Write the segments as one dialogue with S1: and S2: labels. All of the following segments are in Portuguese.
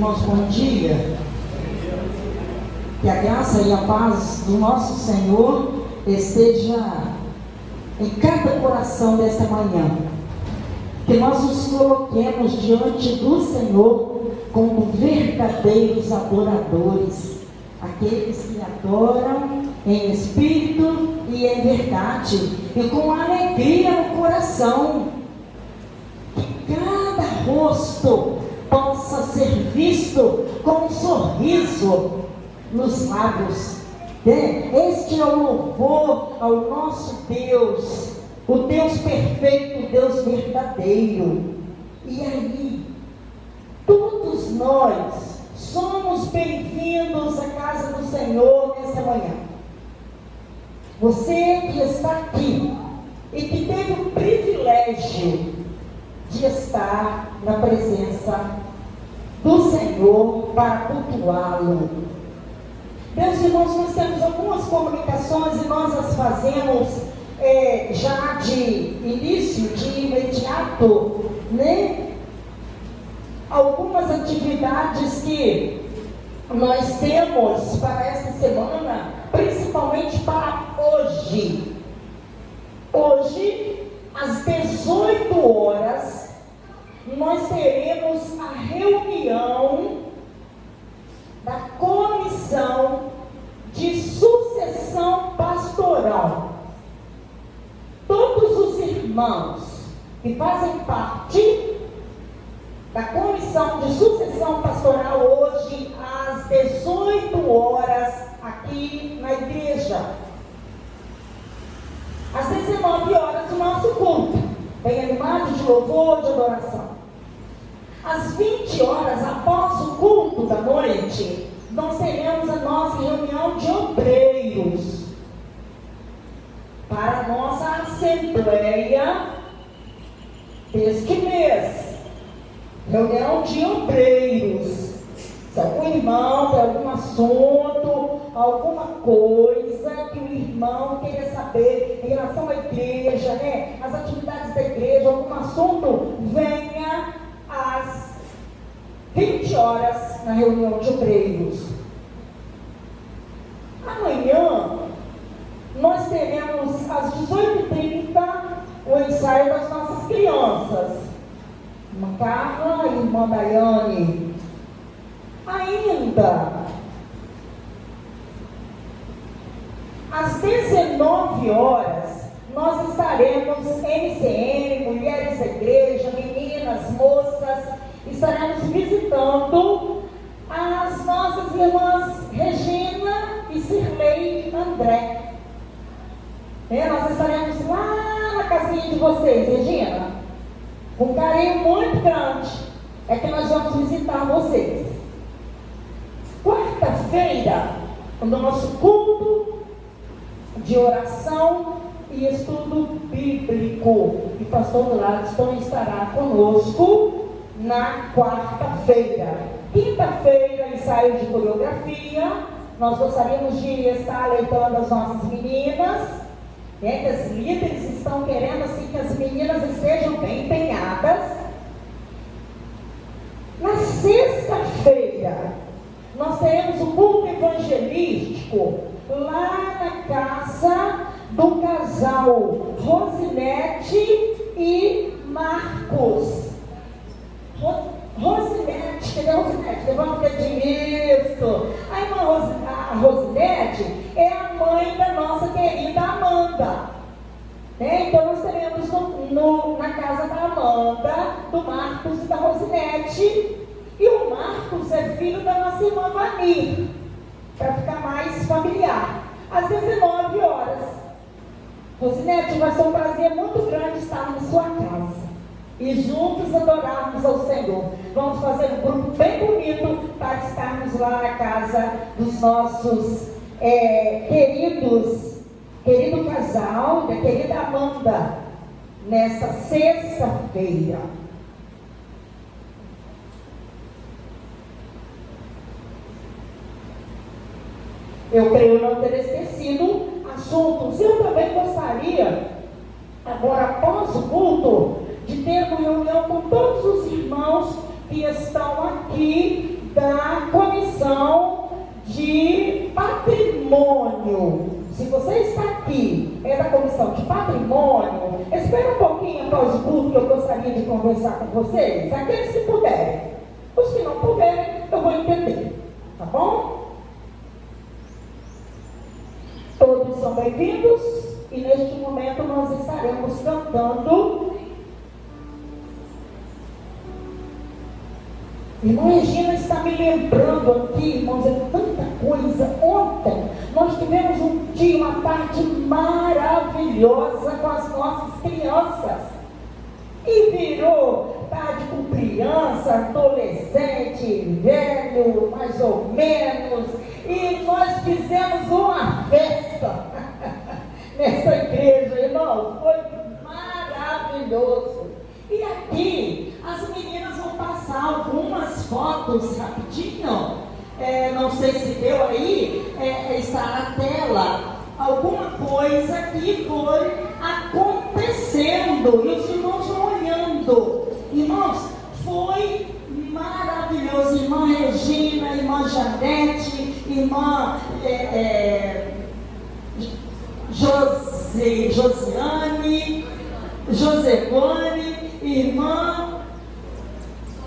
S1: Irmãos, bom dia. Que a graça e a paz do nosso Senhor esteja em cada coração desta manhã. Que nós nos coloquemos diante do Senhor como verdadeiros adoradores, aqueles que adoram em espírito e em verdade, e com alegria no coração. Que cada rosto possa ser visto com um sorriso nos lábios. Este é o louvor ao nosso Deus, o Deus perfeito, o Deus verdadeiro. E aí, todos nós somos bem-vindos à casa do Senhor nessa manhã. Você que está aqui e que teve o privilégio de estar na presença do Senhor para cultuá-lo. Meus irmãos, nós temos algumas comunicações e nós as fazemos já de início, de imediato, né? Algumas atividades que nós temos para esta semana, principalmente para hoje. Hoje, às 18 horas, nós teremos a reunião da comissão de sucessão pastoral. Todos os irmãos que fazem parte da comissão de sucessão pastoral hoje às 18 horas aqui na igreja. Às 19 horas o nosso culto, bem animado de louvor, de adoração. Às 20 horas, após o culto da noite, nós teremos a nossa reunião de obreiros para a nossa assembleia deste mês. Reunião de obreiros. Se algum irmão tem algum assunto, alguma coisa que o irmão queira saber em relação à igreja, né? As atividades da igreja, algum assunto, venha às 20 horas na reunião de obreiros. Amanhã nós teremos às 18h30 o ensaio das nossas crianças. Irmã Carla e irmã Daiane. Ainda às 19 horas nós estaremos MCM, Mulheres da Igreja, meninas, moças, estaremos visitando as nossas irmãs Regina e Cirlei André. Nós estaremos lá na casinha de vocês, Regina, com um carinho muito grande, é que nós vamos visitar vocês. Quarta-feira, o nosso culto de oração e estudo bíblico. E pastor Gladstone estará conosco na quarta-feira. Quinta-feira, ensaio de coreografia. Nós gostaríamos de estar alertando as nossas meninas, que as líderes estão querendo assim que as meninas estejam bem empenhadas. Na sexta-feira, nós teremos o culto evangelístico lá na casa do casal Rosinete e Marcos. Rosinete, cadê a Rosinete? Levanta o dedinho, isso. A Rosinete é a mãe da nossa querida Amanda. Então nós teremos na casa da Amanda, do Marcos e da Rosinete. E o Marcos é filho da nossa irmã Vanir, para ficar mais familiar. Às 19 horas. Rosinete, vai ser um prazer muito grande estar na sua casa e juntos adorarmos ao Senhor. Vamos fazer um grupo bem bonito para estarmos lá na casa dos nossos querido casal, da querida Amanda, nesta sexta-feira. Eu creio não ter esquecido assuntos. Eu também gostaria, agora após o culto, de ter uma reunião com todos os irmãos que estão aqui da comissão de patrimônio. Se você está aqui, é da comissão de patrimônio, espera um pouquinho após o culto que eu gostaria de conversar com vocês, aqueles que puderem. Os que não puderem, eu vou entender, tá bom? Todos são bem-vindos e neste momento nós estaremos cantando. Irmã Regina está me lembrando aqui, irmãos, é tanta coisa. Ontem nós tivemos um dia, uma tarde maravilhosa com as nossas crianças. E virou tarde com criança, adolescente, velho, mais ou menos. E nós fizemos uma festa nessa igreja, irmão. Foi maravilhoso. E aqui as meninas vão passar algumas fotos rapidinho. Não sei se deu aí, está na tela. Alguma coisa que foi acontecendo. E os irmãos vão olhando. Irmãos, foi maravilhoso. Irmã Regina, irmã Janete, irmã Josiane, Josevane, irmã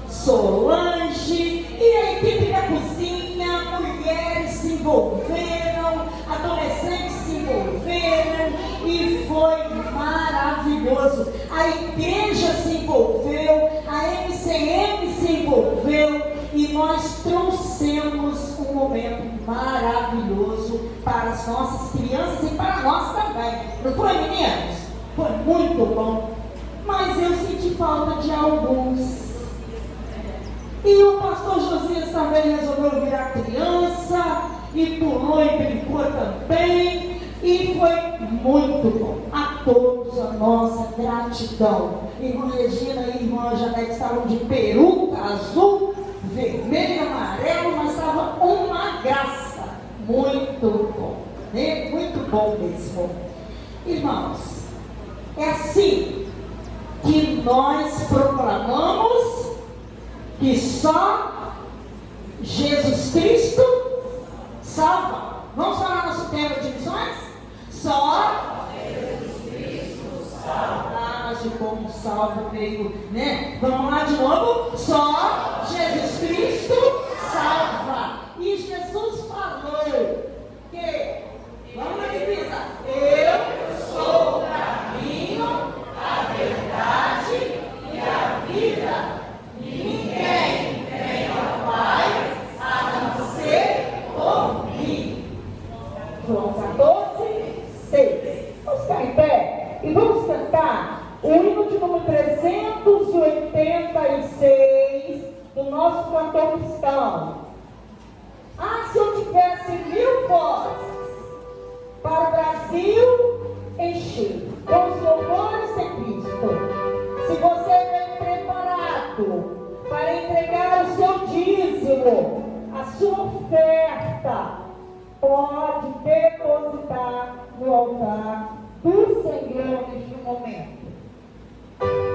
S1: Solange, e a equipe da cozinha, mulheres se envolveram, adolescentes se envolveram, e foi maravilhoso. A igreja se envolveu, a MCM se envolveu, e nós trouxemos um momento maravilhoso para as nossas crianças e para nós também. Não foi, meninos? Foi muito bom. Mas eu senti falta de alguns. E o pastor Josias também resolveu virar criança, e pulou e brincou também, e foi muito bom. A todos a nossa gratidão. Irmã Regina e irmã Janete estavam de peruca azul, vermelho, amarelo, mas estava uma graça. Muito bom, né? Muito bom mesmo. Irmãos, é assim que nós proclamamos que só Jesus Cristo salva. Vamos falar nosso tema de missões? Só Jesus Cristo salva. Ah, mas o povo salvo veio, né? Vamos lá de novo? Só Jesus Cristo salva. E Jesus falou que, vamos lá, divisa, eu sou o caminho, a verdade e a vida. Ninguém vem ao Pai a não ser por mim. João 14, 6. Vamos ficar em pé e vamos cantar o hino de número 386 do nosso cantor cristão. Ah, se eu tivesse 1000 vozes para o Brasil encher com os louvores de Cristo. Se você vem preparado para entregar o seu dízimo, a sua oferta, pode depositar no altar do Senhor neste momento.
S2: Oh,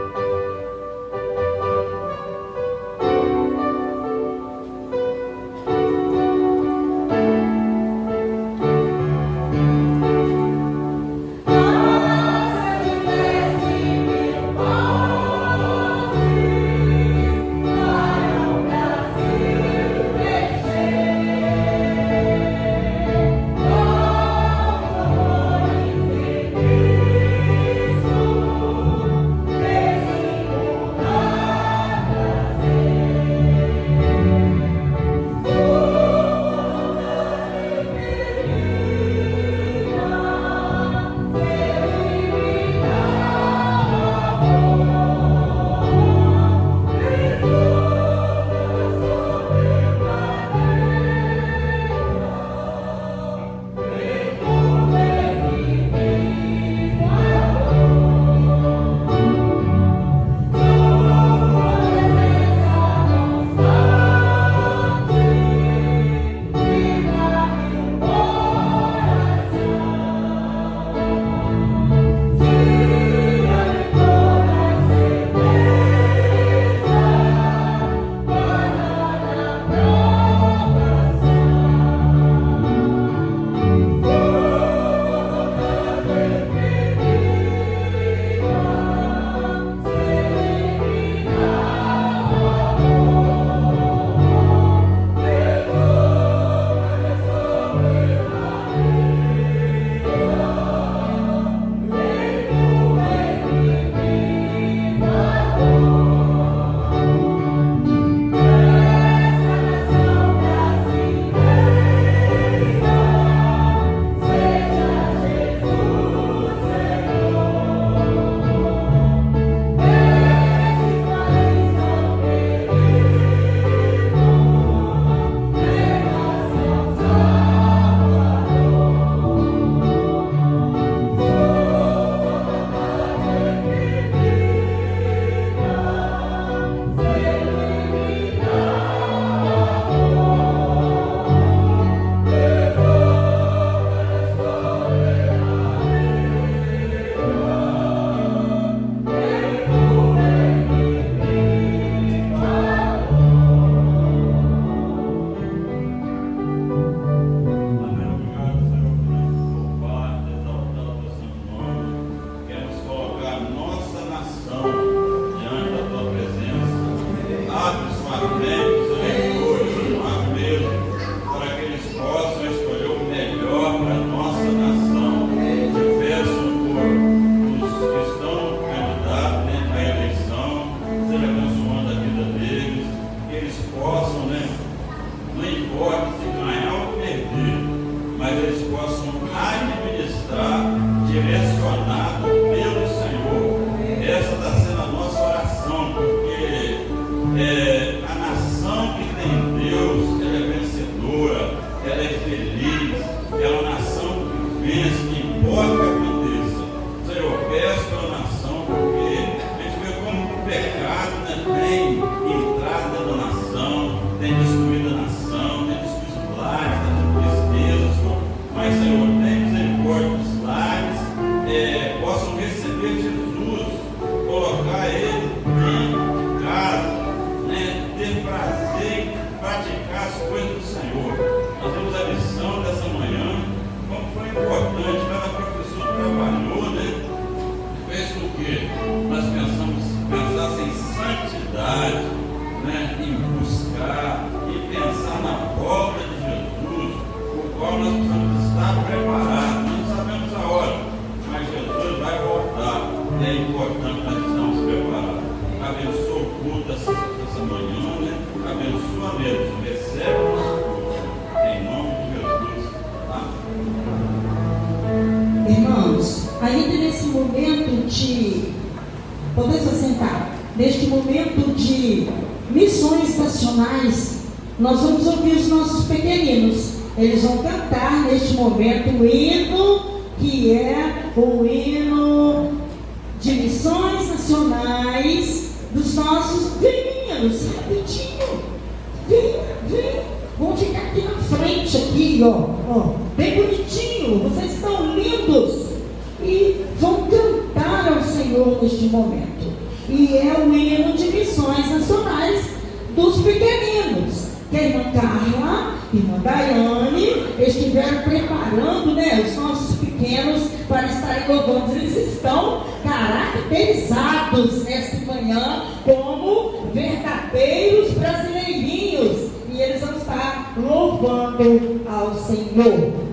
S2: direcionado pelo Senhor. Essa está sendo a nossa oração, porque a nação que tem Deus, ela é vencedora, ela é feliz, ela é uma nação que vence, que importa o que aconteça. Senhor, eu peço pela nação, porque a gente vê como o pecado, né, tem entrado na nação, tem destruído a nação, tem destruído os lares, está dando tristeza, Senhor. Mas, Senhor, tem misericórdia dos lares, possam receber Jesus, colocar Ele dentro de casa, né, ter prazer em praticar as coisas do Senhor. Nós temos a lição dessa manhã, como foi importante, cada professor trabalhou, né, fez com que nós pensassem em santidade, né, em buscar e pensar na obra de Jesus, o qual nós precisamos estar preparados. Nós não sabemos a hora, mas Jesus vai voltar. É importante nós estarmos preparados. Abençoa o culto essa manhã, né? Abençoa mesmo. Recebe o nosso culto. Em nome de Jesus. Amém.
S1: Irmãos, ainda nesse momento de... Podemos assentar? Neste momento de missões nacionais, nós vamos ouvir os nossos pequeninos. Eles vão cantar neste momento o hino, que é o hino de missões nacionais dos nossos meninos. Rapidinho, vem, vão ficar aqui na frente, aqui, ó, bem bonitinho. Vocês estão lindos e vão cantar ao Senhor neste momento. E é o hino de missões nacionais dos pequeninos. Que a irmã Carla, irmã Daiane, estiveram preparando, né, os nossos pequenos para estarem louvando. Eles estão caracterizados nesta manhã como verdadeiros brasileirinhos. E eles vão estar louvando ao Senhor.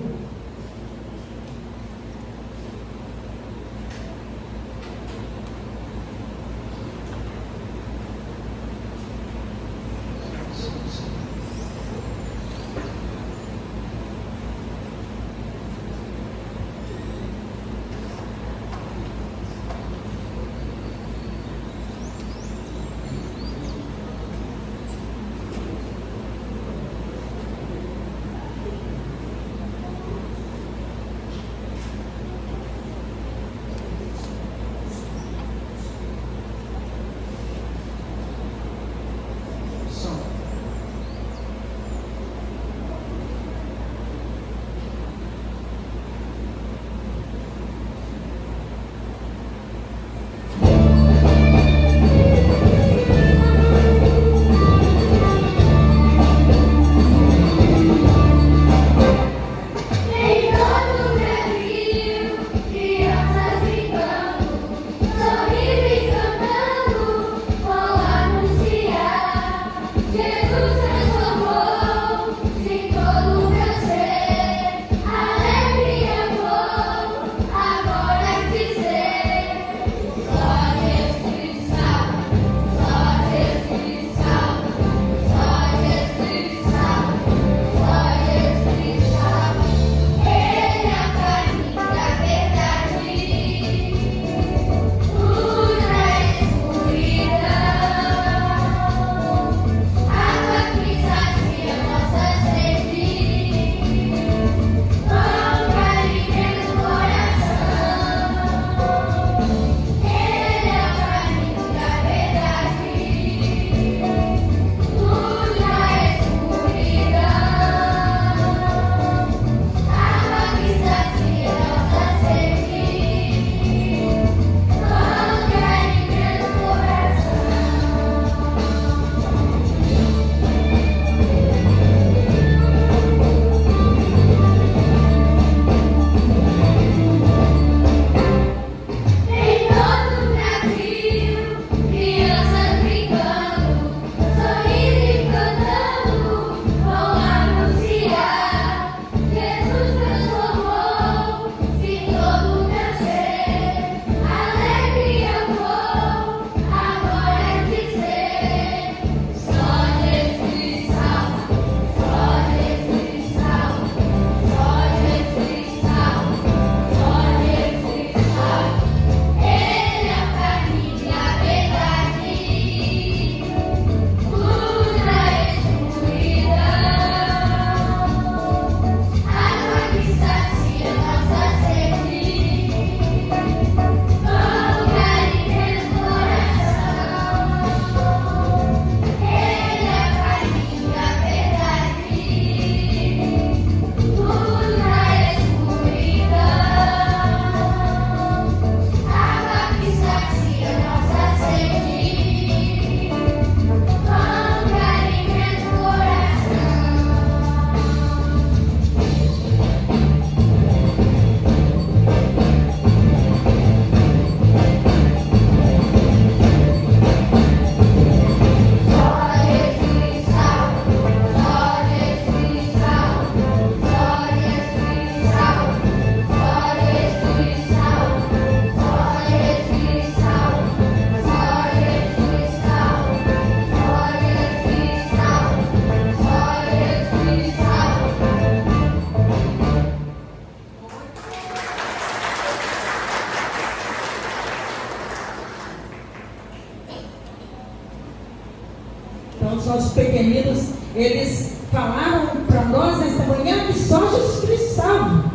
S1: nossos pequeninos, eles falaram para nós esta manhã que só Jesus Cristo salva.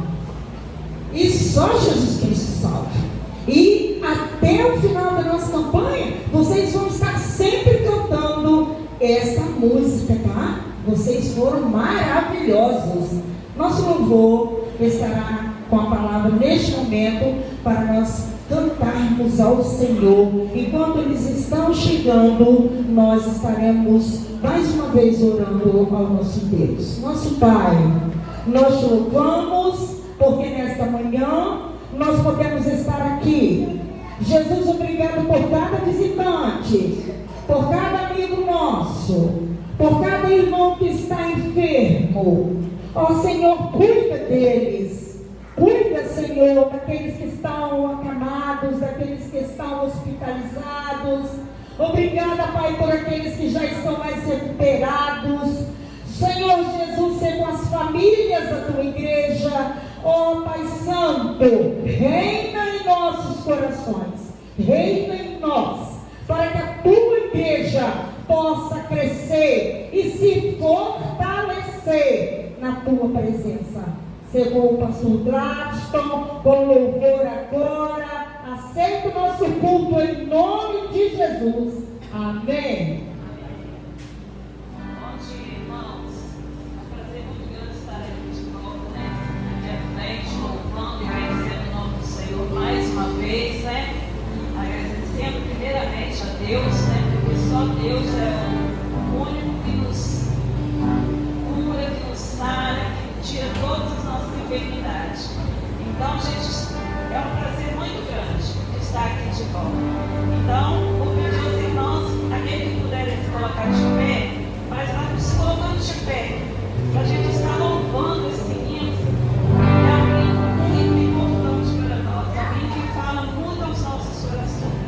S1: E só Jesus Cristo salva. E até o final da nossa campanha, vocês vão estar sempre cantando esta música, tá? Vocês foram maravilhosos. Nosso louvor estará com a palavra neste momento para nós cantarmos ao Senhor. Enquanto eles estão chegando, nós estaremos mais uma vez orando ao nosso Deus. Nosso Pai, nós te louvamos porque nesta manhã nós podemos estar aqui. Jesus, obrigado por cada visitante, por cada amigo nosso, por cada irmão que está enfermo. Ó Senhor, cuida deles. Cuida, Senhor, daqueles que estão acamados, daqueles que estão hospitalizados. Obrigada, Pai, por aqueles que já estão mais recuperados. Senhor Jesus, seja com as famílias da tua igreja. Ó Pai Santo, reina em nossos corações, reina em nós, para que a tua igreja possa crescer e se fortalecer na tua presença. Chegou o pastor Gladstone com louvor agora. Aceita o nosso culto em nome de Jesus. Amém.
S3: Bom dia, irmãos. É um prazer muito grande estar aqui de novo, né? Aqui à frente, louvando e bendizendo o nome do Senhor mais uma vez, né? Agradecendo primeiramente a Deus, né? Porque só Deus é o único que nos cura, que nos sara, que tira todas as nossas enfermidades. Então, gente, é um prazer muito grande estar aqui de volta. Então, vou pedir aos irmãos, aqueles que puderem se colocar de pé, mas nós nos colocando de pé, para a gente estar louvando esse hino. É alguém muito importante para nós, alguém que fala muito aos nossos corações.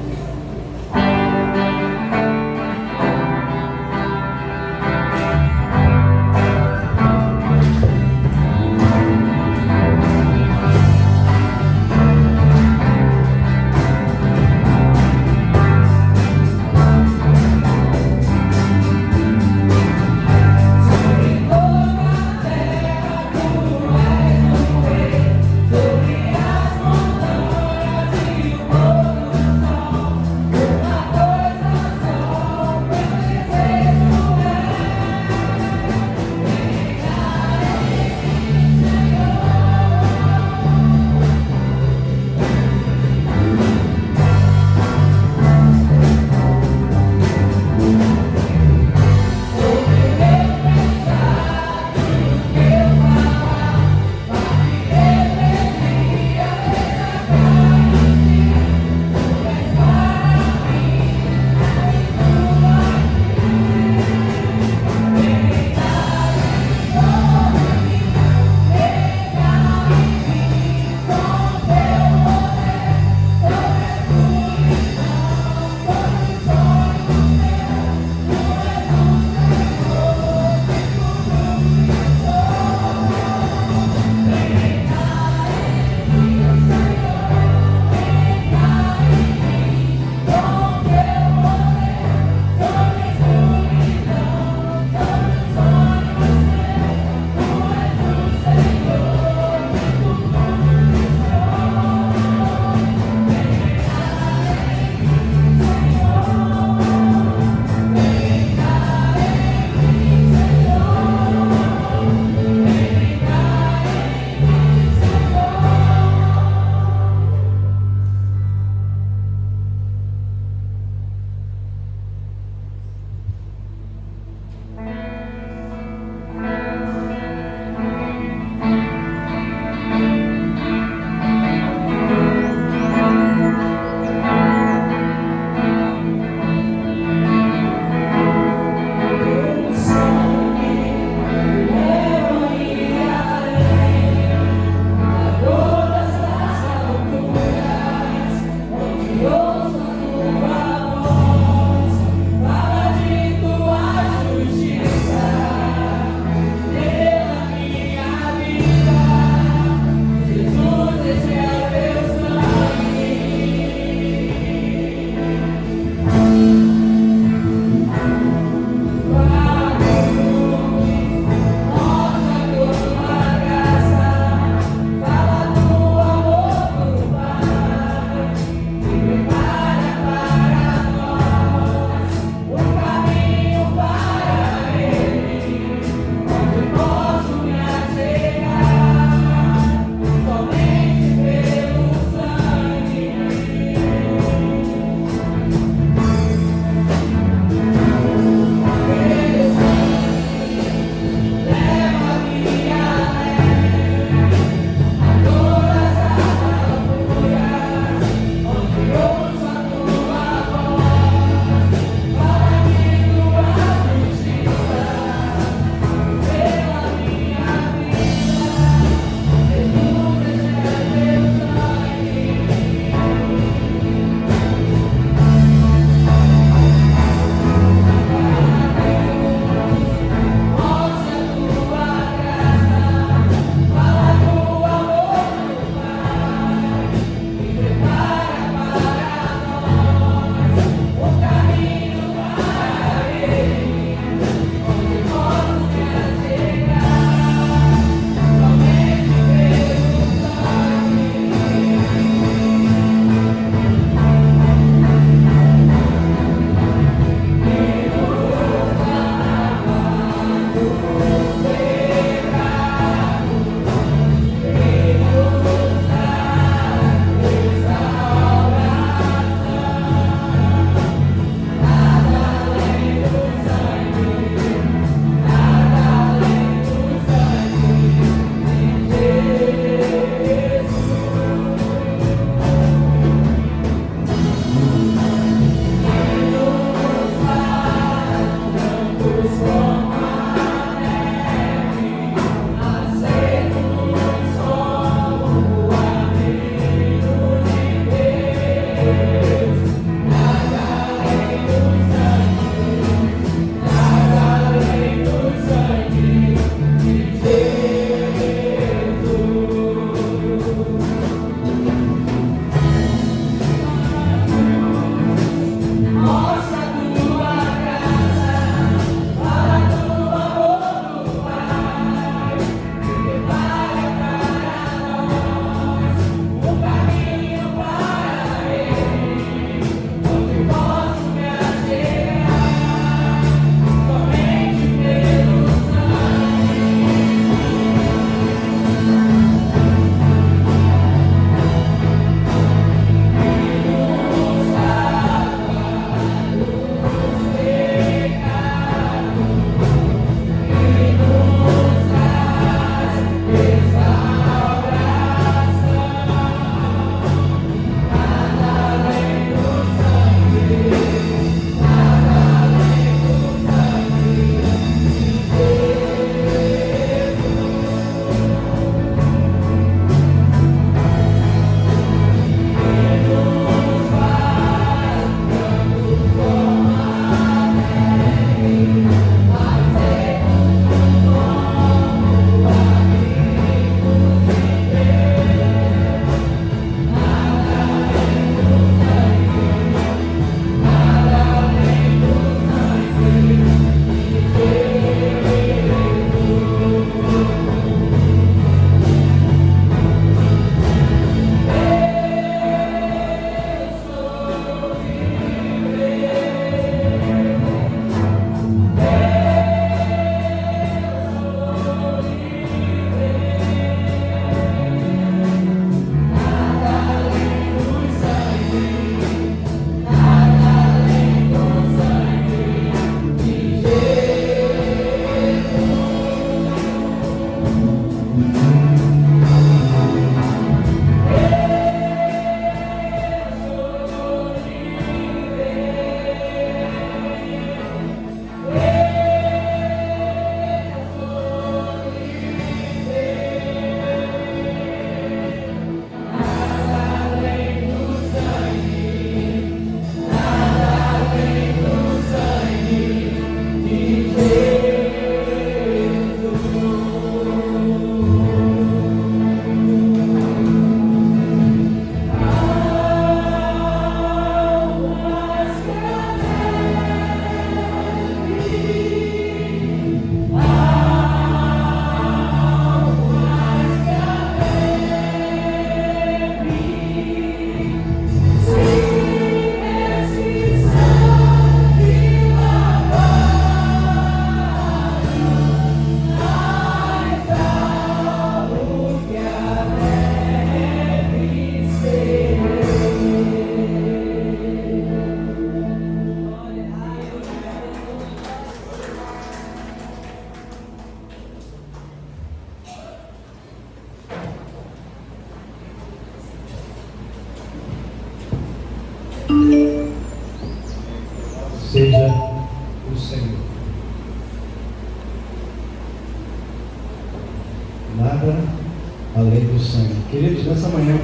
S4: seja o Senhor. Nada além do sangue. Queridos, nessa manhã,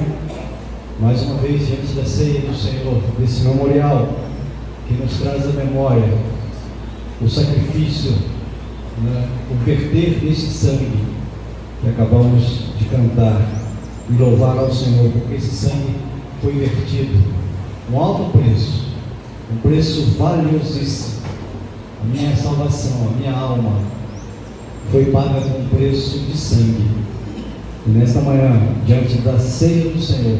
S4: mais uma vez, diante da ceia do Senhor, desse memorial que nos traz a memória, o sacrifício, o verter desse sangue que acabamos de cantar e louvar ao Senhor, porque esse sangue foi vertido, um alto preço, um preço valiosíssimo. A minha salvação, a minha alma foi paga com um preço de sangue. E nesta manhã, diante da ceia do Senhor,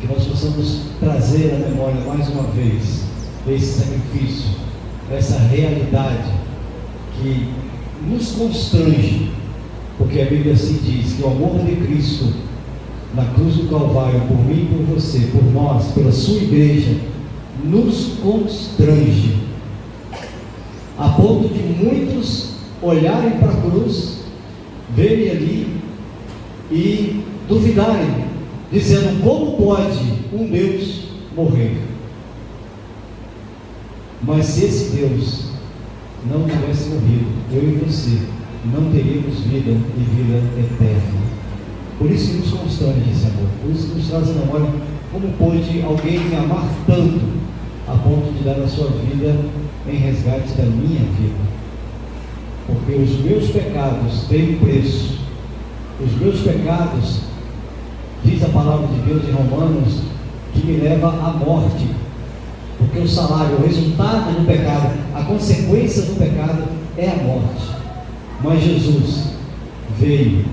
S4: que nós possamos trazer à memória mais uma vez esse sacrifício, essa realidade que nos constrange, porque a Bíblia assim diz que o amor de Cristo na cruz do Calvário, por mim e por você, por nós, pela sua igreja, nos constrange, a ponto de muitos olharem para a cruz, verem ali e duvidarem, dizendo: como pode um Deus morrer? Mas se esse Deus não tivesse morrido, eu e você não teríamos vida e vida eterna. Por isso que nos constrange esse amor, por isso que nos traz a memória como pôde alguém me amar tanto a ponto de dar a sua vida em resgate da minha vida. Porque os meus pecados têm preço. Os meus pecados, diz a palavra de Deus em Romanos, que me leva à morte. Porque o salário, o resultado do pecado, a consequência do pecado é a morte. Mas Jesus veio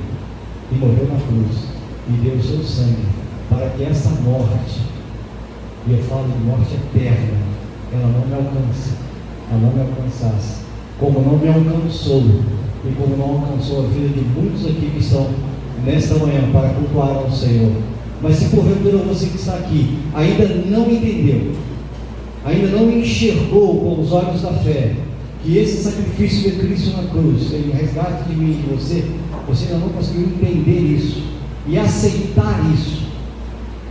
S4: e morreu na cruz e deu o seu sangue para que essa morte, e eu falo de morte eterna, ela não me alcance, ela não me alcançasse, como não me alcançou e como não alcançou a vida de muitos aqui que estão nesta manhã para cultuar ao Senhor. Mas se porventura você que está aqui ainda não entendeu, ainda não enxergou com os olhos da fé que esse sacrifício de Cristo na cruz, em resgate de mim e de você ainda não conseguiu entender isso e aceitar isso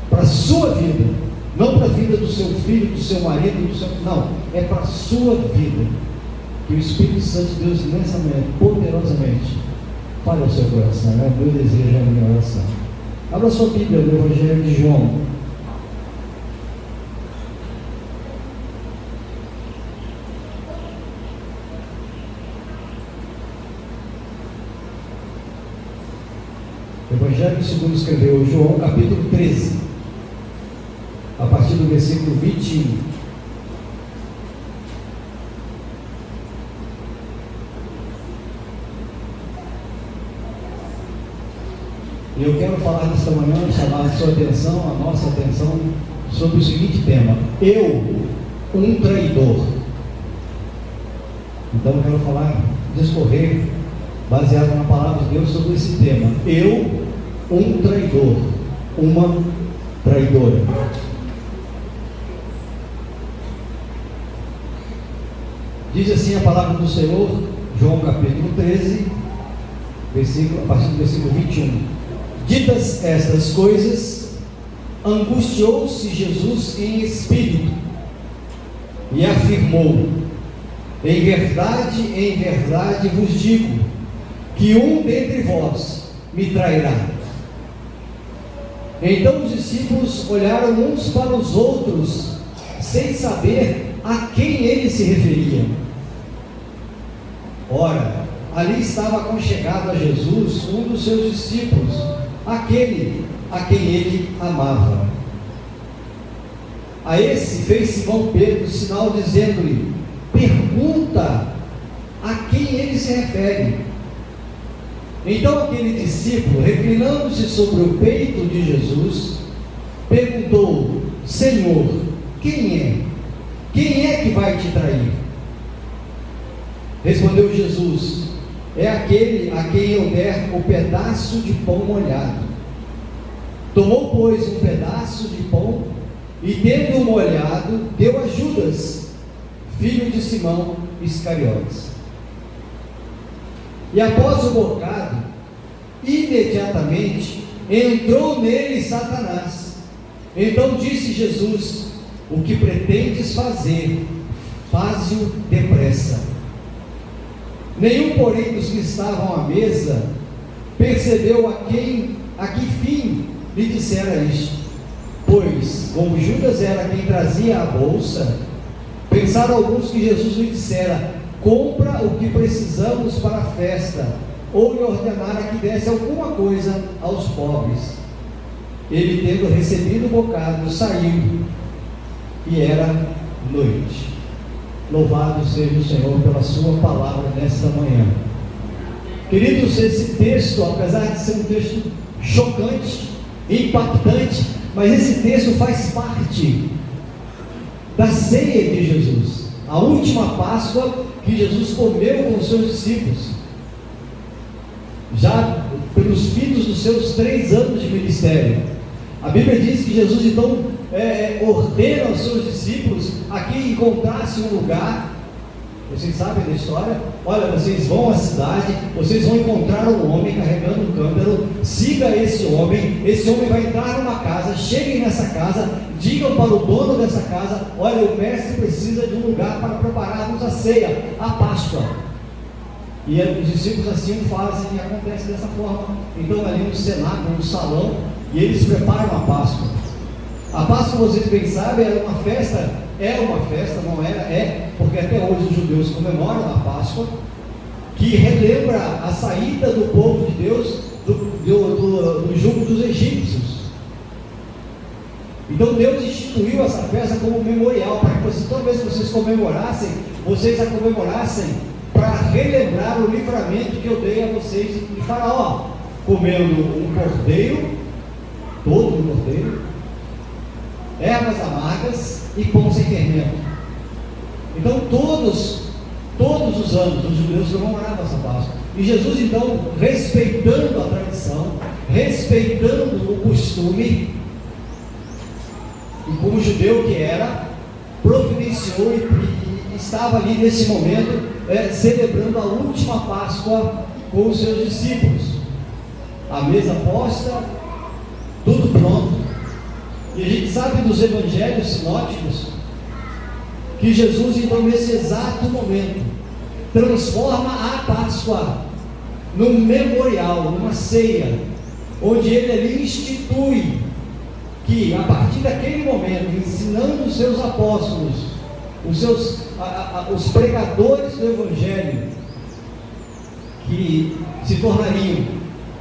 S4: para a sua vida, não para a vida do seu filho, do seu marido, não, é para a sua vida. Que o Espírito Santo de Deus nessa manhã, poderosamente, fale ao seu coração. É o meu desejo, é a minha oração. Abra sua Bíblia no Evangelho de João. Evangelho segundo escreveu João, capítulo 13, a partir do versículo 21. E eu quero falar nesta manhã, chamar a sua atenção, a nossa atenção, sobre o seguinte tema: eu, um traidor. Então eu quero falar, discorrer, baseado na palavra de Deus sobre esse tema: eu, um traidor, uma traidora. Diz assim a palavra do Senhor, João capítulo 13, a partir do versículo 21. Ditas estas coisas, angustiou-se Jesus em espírito e afirmou: em verdade vos digo, que um dentre vós me trairá. Então os discípulos olharam uns para os outros, sem saber a quem ele se referia. Ora, ali estava aconchegado a Jesus um dos seus discípulos, aquele a quem ele amava. A esse fez Simão Pedro sinal, dizendo-lhe: pergunta a quem ele se refere. Então aquele discípulo, reclinando-se sobre o peito de Jesus, perguntou: Senhor, quem é? Quem é que vai te trair? Respondeu Jesus: é aquele a quem eu der o pedaço de pão molhado. Tomou, pois, um pedaço de pão e, tendo-o molhado, deu a Judas, filho de Simão Iscariotes. E após o bocado, imediatamente entrou nele Satanás. Então disse Jesus: o que pretendes fazer, faze-o depressa. Nenhum, porém, dos que estavam à mesa percebeu a que fim lhe dissera isto, pois, como Judas era quem trazia a bolsa, pensaram alguns que Jesus lhe dissera: compra o que precisamos para a festa, ou lhe ordenara que desse alguma coisa aos pobres. Ele, tendo recebido o bocado, saiu, e era noite. Louvado seja o Senhor pela sua palavra nesta manhã. Queridos, esse texto, apesar de ser um texto chocante, impactante, mas esse texto faz parte da ceia de Jesus, a última Páscoa que Jesus comeu com os seus discípulos, já pelos fins dos seus 3 anos de ministério. A Bíblia diz que Jesus então ordena aos seus discípulos a que encontrassem um lugar. Vocês sabem da história? Olha, vocês vão à cidade, vocês vão encontrar um homem carregando um cântaro, siga esse homem vai entrar numa casa, cheguem nessa casa, digam para o dono dessa casa: olha, o mestre precisa de um lugar para prepararmos a ceia, a Páscoa. E os discípulos assim fazem, e acontece dessa forma. Então ali no cenáculo, no salão, e eles preparam a Páscoa. A Páscoa, vocês bem sabem, era uma festa, não era, porque até hoje os judeus comemoram a Páscoa, que relembra a saída do povo de Deus do jugo dos egípcios. Então Deus instituiu essa festa como memorial, para que toda vez que vocês a comemorassem para relembrar o livramento que eu dei a vocês de Faraó, comendo um cordeiro, todo um cordeiro, ervas amargas e pão sem fermento. Então todos os anos os judeus comemoravam essa Páscoa, e Jesus então, respeitando a tradição, respeitando o costume, e como judeu que era, providenciou e estava ali nesse momento celebrando a última Páscoa com os seus discípulos, a mesa posta, tudo pronto. E a gente sabe dos evangelhos sinóticos que Jesus então nesse exato momento transforma a Páscoa num memorial, numa ceia, onde ele ali institui que a partir daquele momento, ensinando os seus apóstolos, os pregadores do evangelho, que se tornariam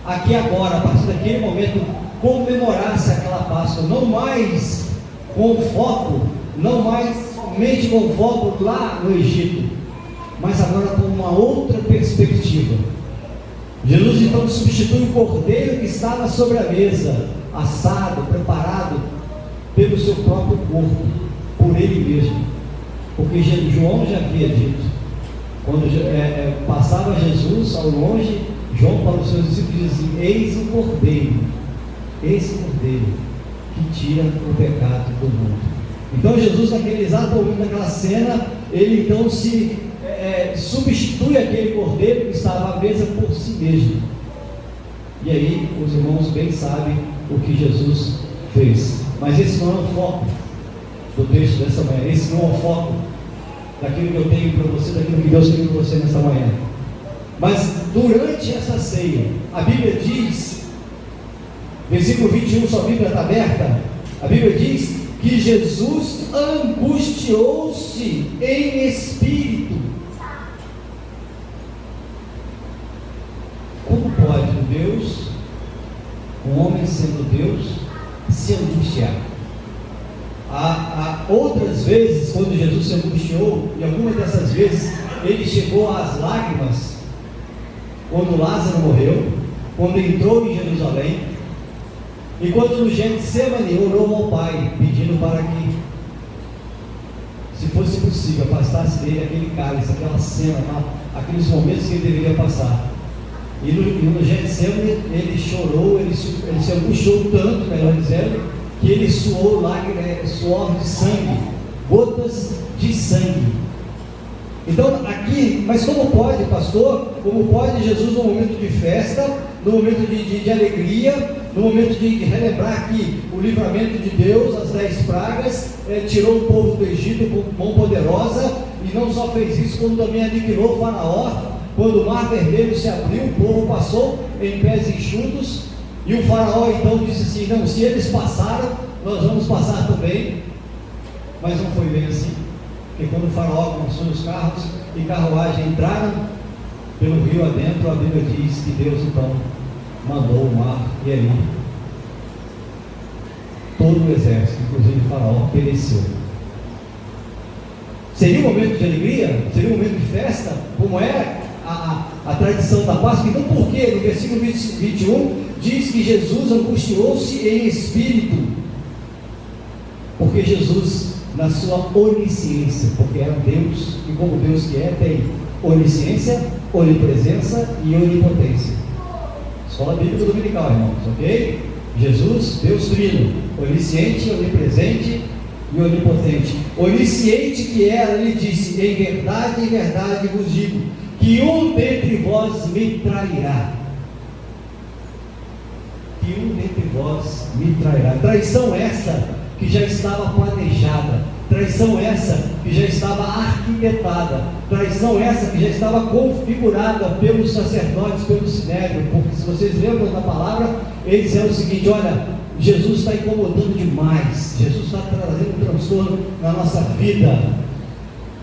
S4: aqui agora, a partir daquele momento, comemorasse aquela Páscoa, não mais com foco, não mais somente com foco lá no Egito, mas agora com uma outra perspectiva. Jesus então substitui o cordeiro que estava sobre a mesa, assado, preparado pelo seu próprio corpo, por ele mesmo, porque João já havia dito, quando passava Jesus ao longe, João para os seus discípulos dizia: eis o cordeiro, esse cordeiro que tira o pecado do mundo. Então Jesus, naquele exato momento daquela cena, ele então substitui aquele cordeiro que estava à mesa por si mesmo. E aí os irmãos bem sabem o que Jesus fez. Mas esse não é o foco do texto dessa manhã, esse não é o foco daquilo que eu tenho para você, daquilo que Deus tem para você nessa manhã. Mas durante essa ceia, a Bíblia diz, versículo 21, sua Bíblia está aberta, a Bíblia diz que Jesus angustiou-se em espírito. Como pode um Deus, um homem sendo Deus, se angustiar? Há outras vezes, quando Jesus se angustiou, e algumas dessas vezes ele chegou às lágrimas, quando Lázaro morreu, quando entrou em Jerusalém, e quando no Getsemane orou ao Pai, pedindo para que, se fosse possível, afastasse dele aquele cálice, aquela cena, aqueles momentos que ele deveria passar. E no Getsemane ele chorou, ele se angustiou tanto, melhor dizendo, que ele suou suor de sangue, gotas de sangue. Então aqui, mas como pode, pastor, como pode Jesus no momento de festa, no momento de alegria, no momento de relembrar que o livramento de Deus, as 10 pragas, tirou o povo do Egito com mão poderosa, e não só fez isso, como também aniquilou o Faraó. Quando o mar vermelho se abriu, o povo passou em pés enxutos, e o Faraó então disse assim: não, se eles passaram, nós vamos passar também. Mas não foi bem assim, porque quando o Faraó com os carros e carruagem entraram pelo rio adentro, a Bíblia diz que Deus então mandou o mar, e ali todo o exército, inclusive o Faraó, pereceu. Seria um momento de alegria? Seria um momento de festa? Como é a tradição da Páscoa? Então por que no versículo 21 diz que Jesus angustiou-se em espírito? Porque Jesus, na sua onisciência, porque era Deus, e como Deus que é, tem onisciência, onipresença e onipotência. Escola Bíblica Dominical, irmãos, ok? Jesus, Deus Trino, onisciente, onipresente e onipotente. Onisciente que era, ele disse: em verdade vos digo, que um dentre vós me trairá. Que um dentre vós me trairá. Traição essa que já estava planejada, traição essa que já estava arquitetada, traição essa que já estava configurada pelos sacerdotes, pelo sinédrio, porque se vocês lembram da palavra, eles disseram o seguinte: olha, Jesus está incomodando demais, Jesus está trazendo um transtorno na nossa vida,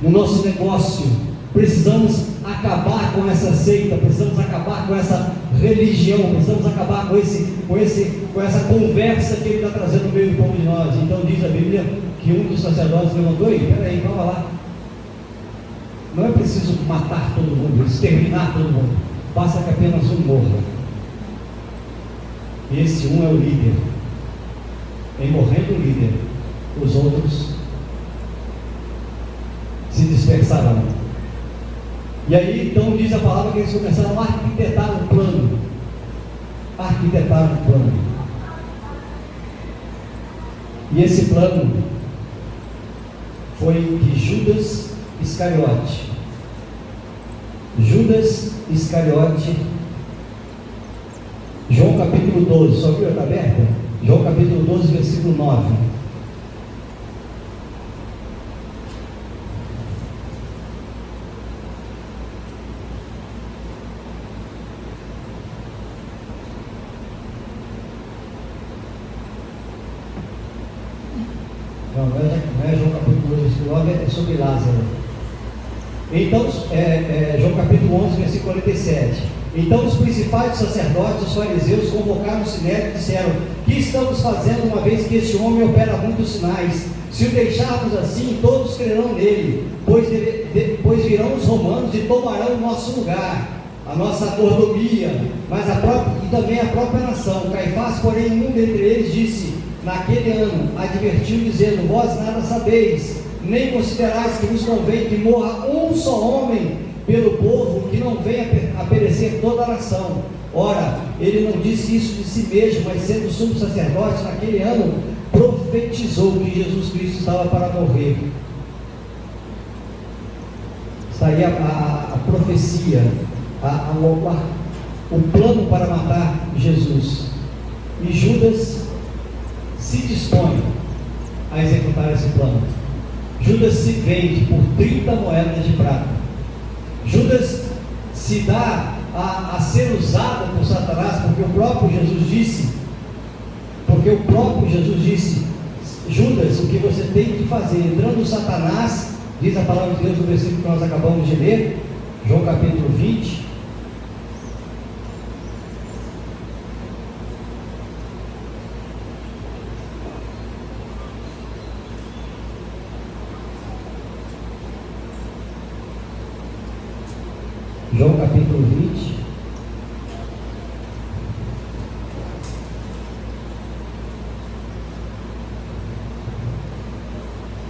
S4: no nosso negócio, precisamos acabar com essa seita, precisamos acabar com essa religião, precisamos acabar com essa conversa que ele está trazendo no meio do povo de nós. Então diz a Bíblia que um dos sacerdotes levantou: e peraí, vamos lá, não é preciso matar todo mundo, exterminar todo mundo, basta que apenas um morra, e esse um é o líder. Em morrendo o líder, os outros se dispersarão. E aí então diz a palavra que eles começaram a arquitetar um plano. E esse plano foi que Judas Iscariote, João capítulo 12, só viu? Está aberta? João capítulo 12, versículo 9. Não é João capítulo 12, versículo 9, é sobre Lázaro. Então, João capítulo 11, versículo 47. Então os principais sacerdotes, os fariseus, convocaram o sinédrio e disseram: que estamos fazendo, uma vez que este homem opera muitos sinais? Se o deixarmos assim, todos crerão nele, pois virão os romanos e tomarão o nosso lugar, a nossa mordomia, e também a própria nação. Caifás, porém, um dentre eles, disse naquele ano, advertiu, dizendo: vós nada sabeis, nem considerais que vos convém que morra um só homem pelo povo, que não venha a perecer toda a nação. Ora, ele não disse isso de si mesmo, mas sendo sumo sacerdote naquele ano, profetizou que Jesus Cristo estava para morrer. Está aí a profecia, o plano para matar Jesus. E Judas se dispõe a executar esse plano. Judas se vende por 30 moedas de prata. Judas se dá a ser usado por Satanás, porque o próprio Jesus disse: Judas, o que você tem que fazer? Entrando Satanás, diz a palavra de Deus no versículo que nós acabamos de ler, João capítulo 20. João capítulo 20.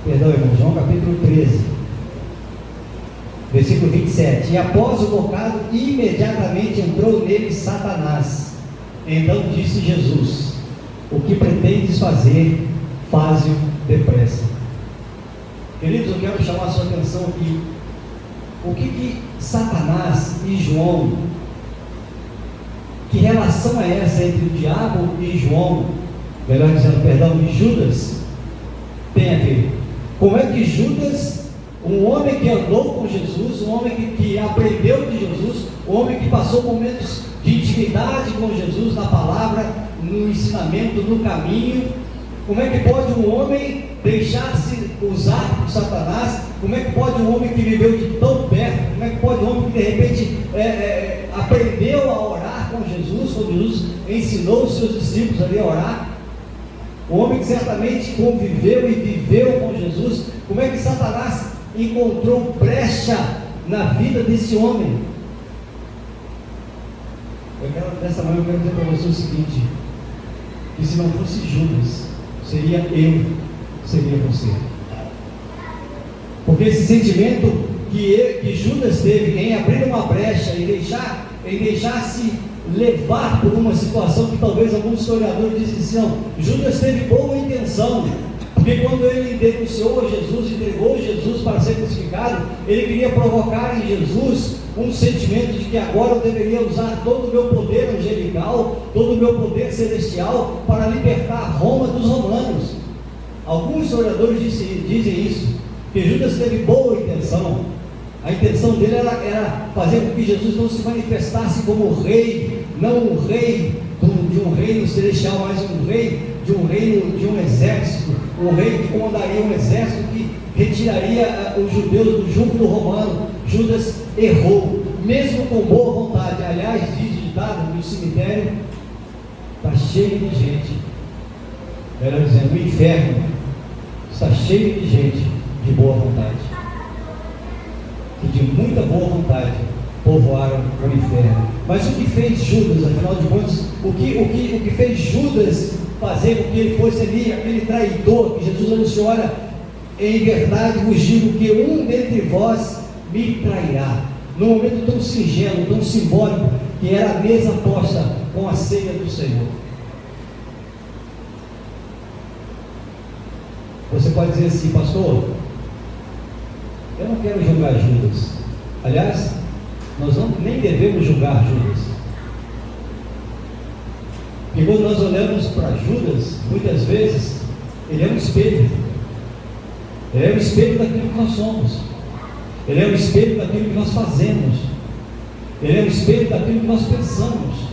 S4: Perdão, irmão, João capítulo 13, versículo 27. E após o bocado, imediatamente entrou nele Satanás. Então disse Jesus: o que pretendes fazer, faze-o depressa. Queridos, eu quero chamar a sua atenção aqui. O que Satanás e João, que relação é essa entre o diabo e João, melhor dizendo, perdão, de Judas, tem a ver. Como é que Judas, um homem que andou com Jesus, um homem que aprendeu de Jesus, um homem que passou momentos de intimidade com Jesus, na palavra, no ensinamento, no caminho, como é que pode um homem deixar-se usar por Satanás? Como é que pode um homem que viveu de tão perto, como é que pode um homem que de repente aprendeu a orar com Jesus, quando Jesus ensinou os seus discípulos ali a orar, um homem que certamente conviveu e viveu com Jesus, como é que Satanás encontrou brecha na vida desse homem? Nessa manhã eu quero dizer para você o seguinte, que se não fosse Judas, seria eu, seria você. Porque esse sentimento que Judas teve em abrir uma brecha e deixar-se levar por uma situação que talvez alguns historiadores dizem assim, não, Judas teve boa intenção, porque quando ele denunciou a Jesus, entregou Jesus para ser crucificado, ele queria provocar em Jesus um sentimento de que agora eu deveria usar todo o meu poder angelical, todo o meu poder celestial para libertar Roma dos romanos. Alguns historiadores dizem isso, que Judas teve boa intenção. A intenção dele era fazer com que Jesus não se manifestasse como rei, não um rei de um reino celestial, mas um rei de um reino, de um exército, um rei que comandaria um exército que retiraria os judeus do jugo romano. Judas errou, mesmo com boa vontade. Aliás, diz o ditado que o cemitério está cheio de gente, melhor dizendo, o inferno está cheio de gente de boa vontade, que de muita boa vontade povoaram o inferno. Mas o que fez Judas, afinal de contas, o que fez Judas fazer com que ele fosse ali, aquele traidor que Jesus anunciou, olha, em verdade vos digo que um dentre vós me trairá, num momento tão singelo, tão simbólico, que era a mesa posta com a ceia do Senhor. Você pode dizer assim, pastor, eu não quero julgar Judas. Aliás, nós nem devemos julgar Judas, porque quando nós olhamos para Judas, muitas vezes ele é um espelho, ele é um espelho daquilo que nós somos, ele é um espelho daquilo que nós fazemos, ele é um espelho daquilo que nós pensamos.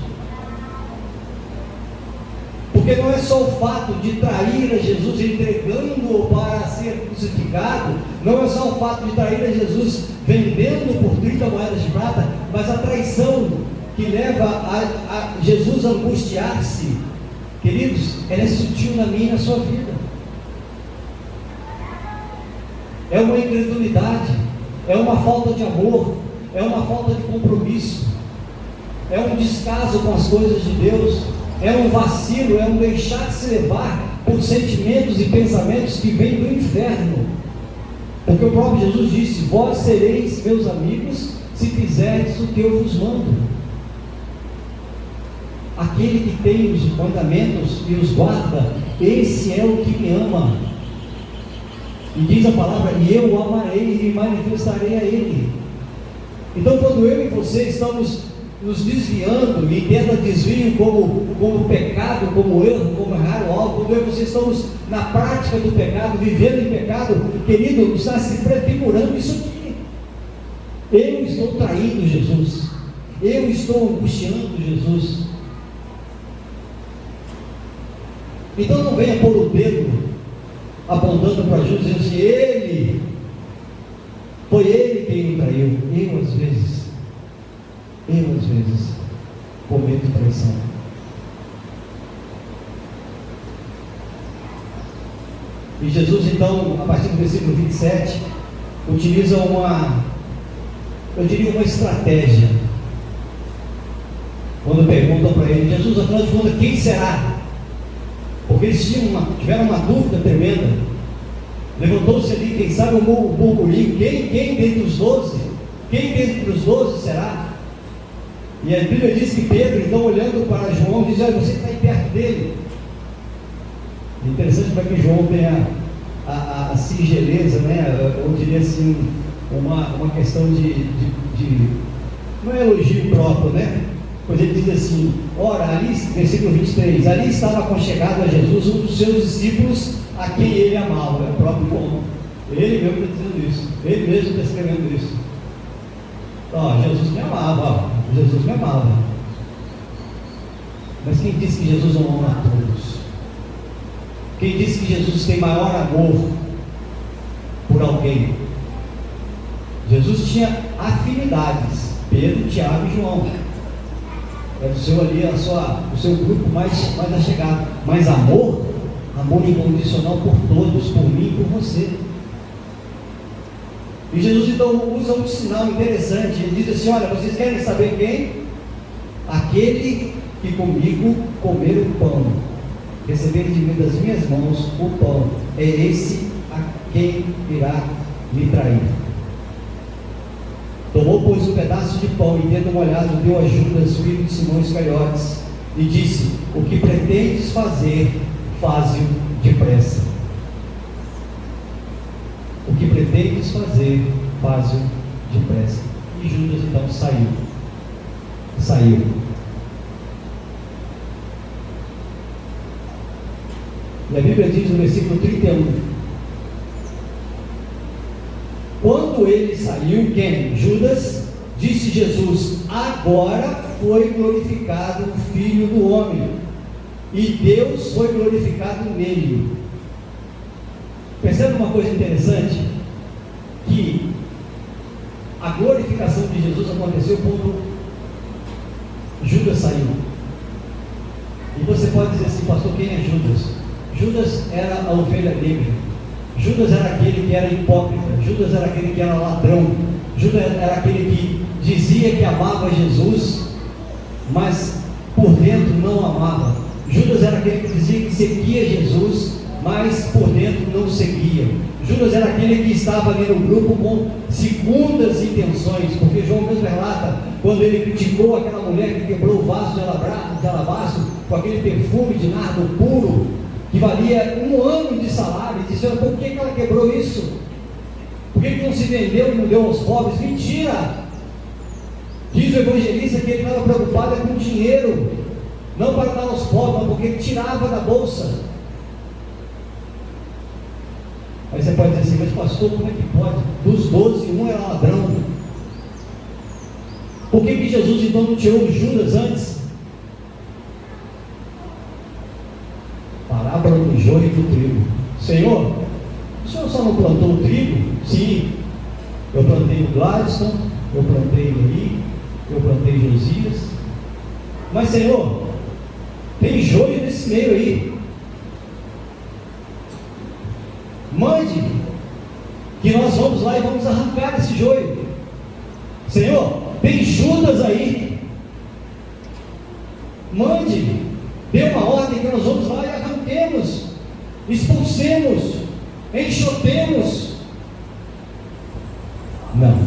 S4: Porque não é só o fato de trair a Jesus entregando-o para ser crucificado, não é só o fato de trair a Jesus vendendo por 30 moedas de prata, mas a traição que leva a Jesus a angustiar-se, queridos, ela é sutil na minha e na sua vida. É uma incredulidade, é uma falta de amor, é uma falta de compromisso, é um descaso com as coisas de Deus, é um vacilo, é um deixar de se levar por sentimentos e pensamentos que vêm do inferno. Porque o próprio Jesus disse: vós sereis meus amigos se fizerdes o que eu vos mando. Aquele que tem os mandamentos e os guarda, esse é o que me ama. E diz a palavra: e eu o amarei e manifestarei a ele. Então, quando eu e você estamos nos desviando, e entenda desvio como pecado, como erro, como errar o alvo, quando eu e você estamos na prática do pecado, vivendo em pecado, querido, está se prefigurando isso aqui. Eu estou traindo Jesus, eu estou angustiando Jesus. Então não venha pôr o dedo apontando para Jesus e dizendo assim: foi ele quem me traiu. Eu às vezes cometo traição. E Jesus então, a partir do versículo 27, utiliza uma estratégia. Quando perguntam para ele: Jesus, afinal de contas, quem será? Porque eles tiveram uma dúvida tremenda. Levantou-se ali, quem sabe, um burburinho. Quem dentre os 12? Quem dentre os 12 será? E a Bíblia diz que Pedro, então, olhando para João, diz: olha, você está aí perto dele. É interessante para que João tenha a singeleza, né? Eu diria assim, uma questão de não é elogio próprio, né? Pois ele diz assim: ora, ali, versículo 23, ali estava aconchegado a Jesus um dos seus discípulos, a quem ele amava, é o próprio João. Ele mesmo está dizendo isso, ele mesmo está escrevendo isso. Jesus me amava, Jesus me amava. Mas quem disse que Jesus não ama a todos? Quem disse que Jesus tem maior amor por alguém? Jesus tinha afinidades, Pedro, Tiago e João. Era o seu grupo mais achegado. Mas amor incondicional por todos, por mim e por você. E Jesus então usa um sinal interessante. Ele diz assim: olha, vocês querem saber quem? Aquele que comigo comer o pão, receber de mim das minhas mãos o pão, é esse a quem irá me trair. Tomou, pois, um pedaço de pão e, tendo molhado, deu a Judas, filho de Simão Iscariotes, e disse: o que pretendes fazer, faze-o depressa. O que pretendes fazer, faze-o depressa. E Judas então saiu. E a Bíblia diz no versículo 31: quando ele saiu, quem? Judas, disse Jesus: agora foi glorificado o Filho do Homem, e Deus foi glorificado nele. Percebe uma coisa interessante? Que a glorificação de Jesus aconteceu quando Judas saiu. E você pode dizer assim: pastor, quem é Judas? Judas era a ovelha negra. Judas era aquele que era hipócrita. Judas era aquele que era ladrão. Judas era aquele que dizia que amava Jesus, mas por dentro não amava. Judas era aquele que dizia que seguia Jesus, mas por dentro não seguia. Judas era aquele que estava ali no grupo com segundas intenções, porque João mesmo relata, quando ele criticou aquela mulher que quebrou o vaso de alabastro com aquele perfume de nardo puro, que valia 1 ano de salário, e disse: por que ela quebrou isso? Por que não se vendeu e não deu aos pobres? Mentira! Diz o evangelista que ele estava preocupado com dinheiro, não para dar aos pobres, mas porque ele tirava da bolsa. Aí você pode dizer assim: mas pastor, como é que pode? Dos 12, um era ladrão. Por que Jesus então não tirou o Judas antes? Parábola do joio e do trigo. Senhor, o senhor só não plantou o trigo? Sim, eu plantei o Gladstone, eu plantei o Eli, eu plantei Josias. Mas Senhor, tem joio nesse meio aí. Mande que nós vamos lá e vamos arrancar esse joio. Senhor, tem Judas aí. Mande, dê uma ordem que nós vamos lá e arranquemos, expulsemos, enxotemos. Não.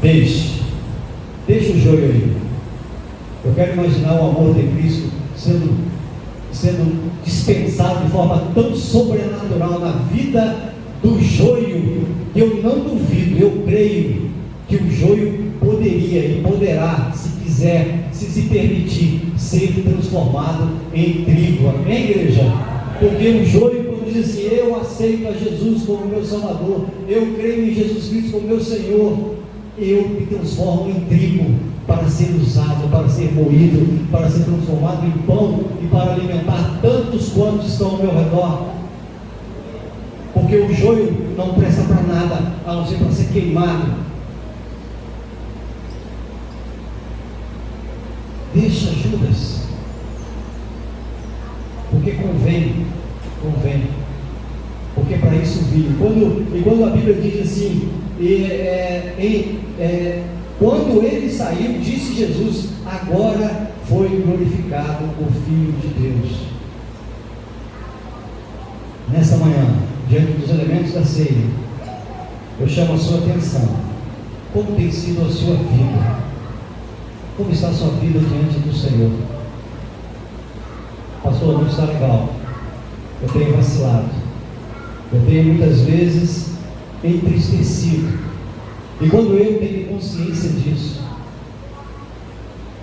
S4: Deixe o joio aí. Eu quero imaginar o amor de Cristo sendo dispensado de forma tão sobrenatural na vida do joio, que eu não duvido, eu creio que o joio poderia e poderá, se quiser, se permitir, ser transformado em trigo. Amém, igreja? Porque o joio, quando diz assim: eu aceito a Jesus como meu Salvador, eu creio em Jesus Cristo como meu Senhor, eu me transformo em trigo para ser usado, para ser moído, para ser transformado em pão e para alimentar tantos quantos estão ao meu redor. Porque o joio não presta para nada, a não ser para ser queimado. Deixa Judas, porque convém, porque para isso vim. Quando a Bíblia diz assim, quando ele saiu, disse Jesus: agora foi glorificado o Filho de Deus. Nessa manhã, diante dos elementos da ceia, eu chamo a sua atenção. Como tem sido a sua vida? Como está a sua vida diante do Senhor? Pastor, não está legal. Eu tenho vacilado. Eu tenho muitas vezes entristecido. E quando eu tenho consciência disso,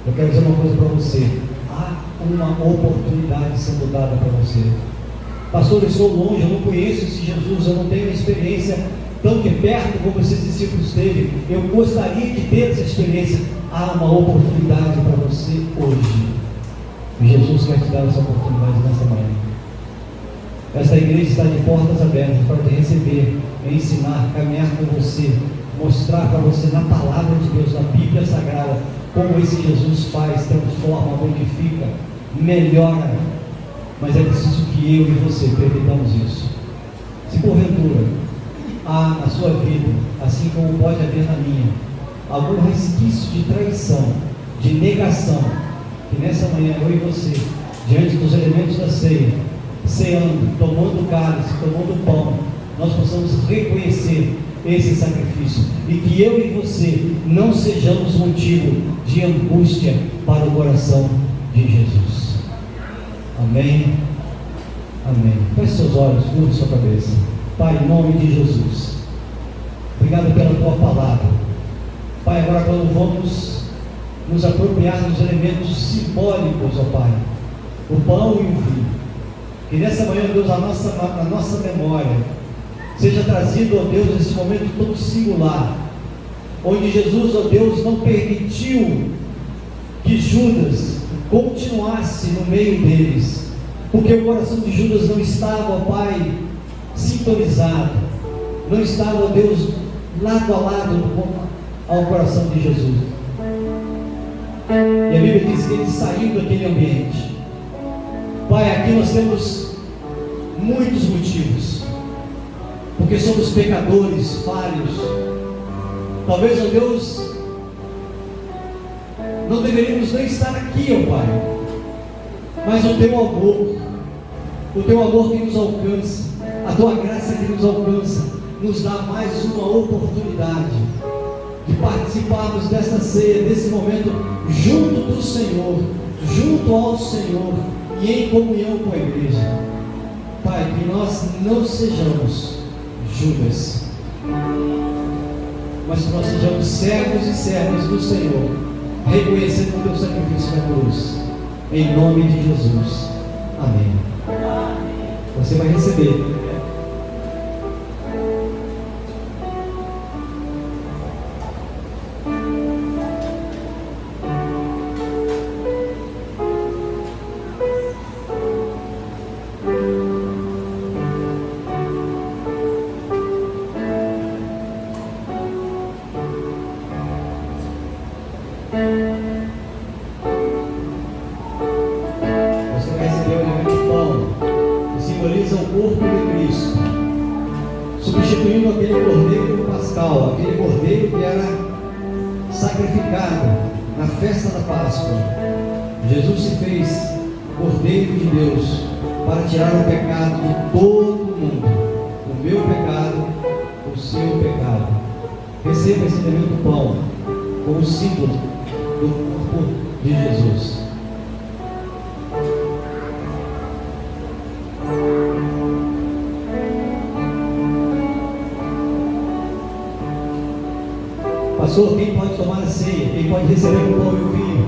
S4: Eu quero dizer uma coisa para você: há uma oportunidade sendo dada para você. Pastor, eu estou longe, eu não conheço esse Jesus, eu não tenho experiência tão de perto como esses discípulos teve. Eu gostaria de ter essa experiência. Há uma oportunidade para você hoje. E Jesus quer te dar essa oportunidade nessa manhã. Esta igreja está de portas abertas para te receber, ensinar, caminhar com você, mostrar para você na palavra de Deus, na Bíblia Sagrada, como esse Jesus faz, transforma, modifica, melhora. Mas é preciso que eu e você permitamos isso. Se porventura há na sua vida, assim como pode haver na minha, algum resquício de traição, de negação, que nessa manhã eu e você, diante dos elementos da ceia, ceando, tomando o cálice, tomando o pão, nós possamos reconhecer esse sacrifício, e que eu e você não sejamos motivo de angústia para o coração de Jesus. Amém? Amém. Feche seus olhos, curva sua cabeça. Pai, em nome de Jesus, obrigado pela tua palavra. Pai, agora quando vamos nos apropriar dos elementos simbólicos, ó Pai, o pão e o vinho, que nessa manhã, Deus, a nossa memória seja trazido, ó Deus, nesse momento tão singular, onde Jesus, ó Deus, não permitiu que Judas continuasse no meio deles, porque o coração de Judas não estava, ó Pai, sintonizado, não estava, ó Deus, lado a lado ao coração de Jesus. E a Bíblia diz que ele saiu daquele ambiente. Pai, aqui nós temos muitos motivos, porque somos pecadores, falhos. Talvez, ó Deus, não deveríamos nem estar aqui, ó Pai, mas o teu amor que nos alcança, a tua graça que nos alcança, nos dá mais uma oportunidade de participarmos desta ceia, desse momento, junto do Senhor, junto ao Senhor e em comunhão com a igreja. Pai, que nós não sejamos Judas, mas que nós sejamos servos e servas do Senhor, reconhecendo o teu sacrifício na cruz, em nome de Jesus. Amém. Você vai receber. Substituindo aquele cordeiro pascal, aquele cordeiro que era sacrificado na festa da Páscoa. Jesus se fez cordeiro de Deus para tirar o pecado de todo mundo, o meu pecado, o seu pecado. Receba esse elemento pão como símbolo do corpo de Jesus. Pastor, quem pode tomar a ceia? Quem pode receber o pão e o vinho?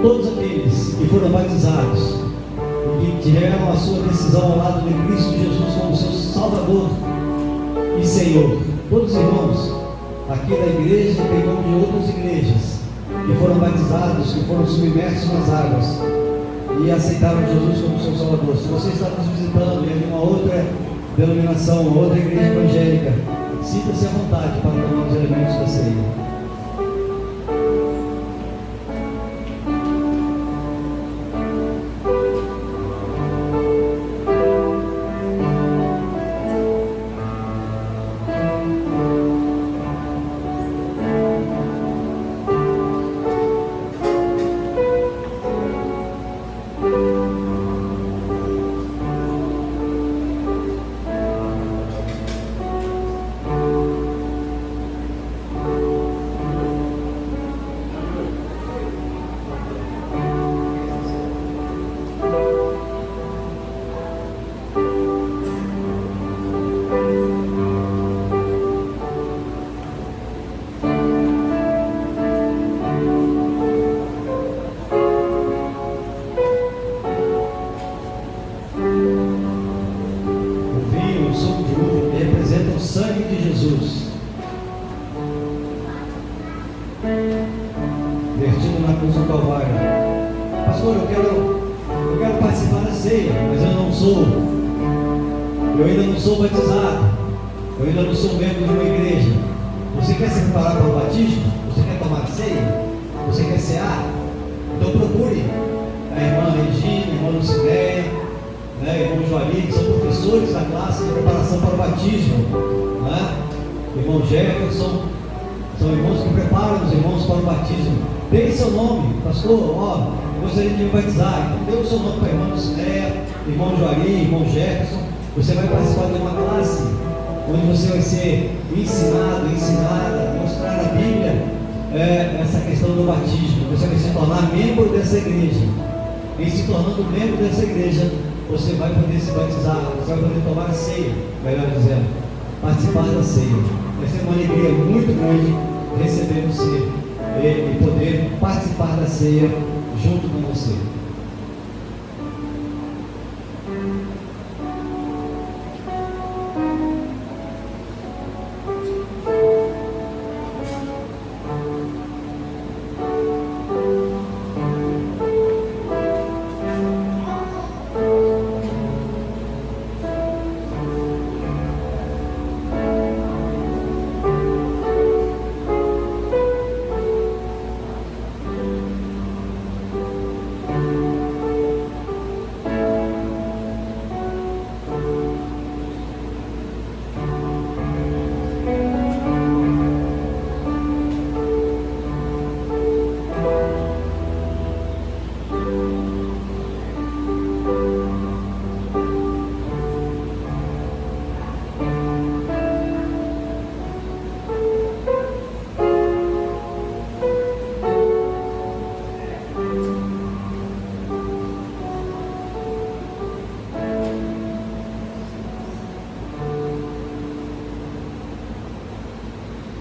S4: Todos aqueles que foram batizados e que tiveram a sua decisão ao lado de Cristo Jesus como seu Salvador e Senhor. Todos os irmãos aqui da igreja, bem como de outras igrejas, que foram batizados, que foram submersos nas águas e aceitaram Jesus como seu Salvador. Se você está nos visitando e é de uma outra denominação, uma outra igreja evangélica, sinta-se à vontade para tomar os elementos da ceia. o sangue de Jesus vertido na cruz do Calvário. Pastor, eu quero participar da ceia, mas eu ainda não sou batizado, eu ainda não sou membro de uma igreja. Você quer se preparar para o batismo? Você quer tomar a ceia? Você quer cear? Então procure a irmã Regina, a irmã Lucinéia, irmão Joali, que são professores da classe de preparação para o batismo, irmão Jefferson, são irmãos que preparam os irmãos para o batismo. Dê seu nome, pastor, eu gostaria de me batizar. Então dê o seu nome para a irmã Lucinéia, irmão Joali, irmão Jefferson. Você vai participar de uma classe onde você vai ser ensinada, mostrar na Bíblia essa questão do batismo. Você vai se tornar membro dessa igreja. Em se tornando membro dessa igreja, você vai poder se batizar, você vai poder tomar a ceia, melhor dizendo, participar da ceia. Vai ser uma alegria muito grande receber você e poder participar da ceia junto com você.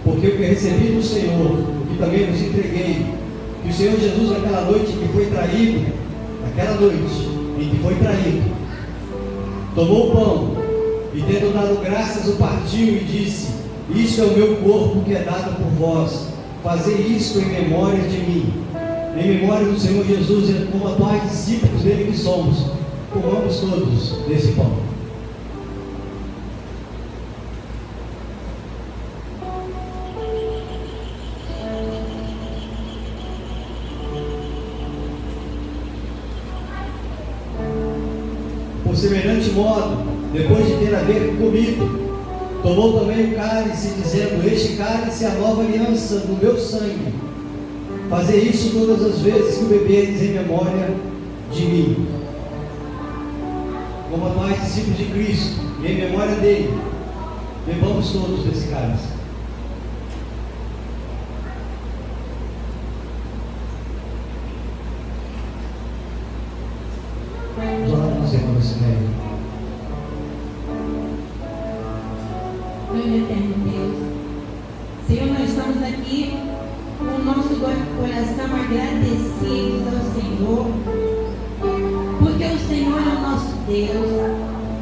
S4: Porque o que recebi do Senhor, o que também vos entreguei, que o Senhor Jesus, naquela noite em que foi traído, tomou o pão e, tendo dado graças, o partiu e disse: isto é o meu corpo que é dado por vós, fazei isto em memória de mim. Em memória do Senhor Jesus, e como atuais discípulos dele que somos, comamos todos desse pão. Por semelhante modo, depois de ter haver comido, tomou também o cálice, dizendo: este cálice é a nova aliança do meu sangue. Fazei isso todas as vezes que o beberdes em memória de mim. Como atuais discípulos de Cristo, e em memória dele, bebamos todos desse cálice. Vamos orar com você, irmão Lucinéia.
S5: Meu eterno Deus, Senhor, nós estamos aqui com o nosso coração agradecidos ao Senhor, porque o Senhor é o nosso Deus.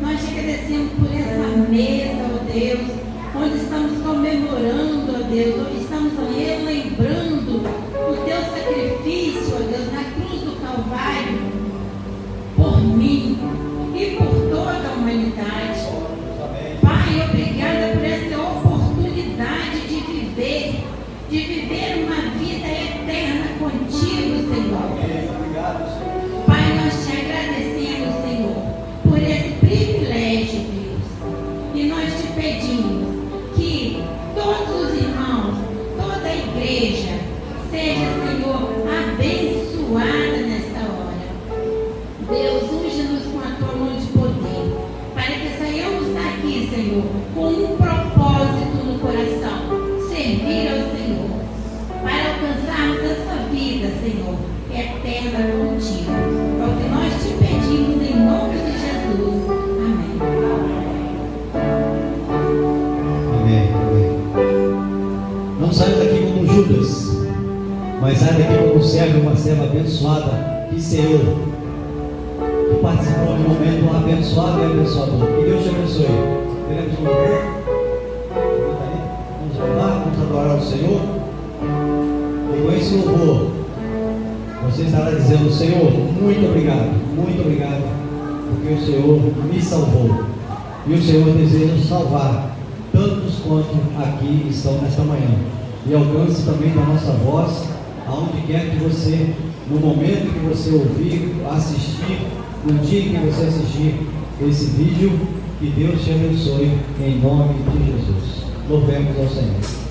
S5: Nós te agradecemos por essa mesa, ó Deus, onde estamos comemorando, ó Deus, onde estamos relembrando o teu sacrifício, ó Deus, na cruz do Calvário, por mim e por toda a humanidade. Pai, obrigada por essa oportunidade de viver uma vida eterna contigo, Senhor. Pai, nós te agradecemos, Senhor, por esse privilégio, Deus. E nós te pedimos que todos os irmãos, toda a igreja, seja, Senhor, abençoada nesta hora. Deus, unge-nos com a tua mão de poder, para que saiamos daqui, Senhor, com um propósito no coração: servir ao Senhor, para alcançarmos essa vida, Senhor, eterna contigo. É o que nós te pedimos em nome de Jesus. Amém.
S4: Amém. Não saia daqui como Judas, mas saia daqui como servo e uma serva abençoada que Senhor, que participou de um momento abençoado e abençoador. Que Deus te abençoe. Queremos morrer. adorar o Senhor? E com esse louvor, você estará dizendo: Senhor, muito obrigado, porque o Senhor me salvou. E o Senhor deseja salvar tantos quanto aqui estão nesta manhã. E alcance também da nossa voz, aonde quer que você, no momento que você ouvir, assistir, no dia que você assistir esse vídeo, que Deus te abençoe em nome de Jesus. Louvemos ao Senhor.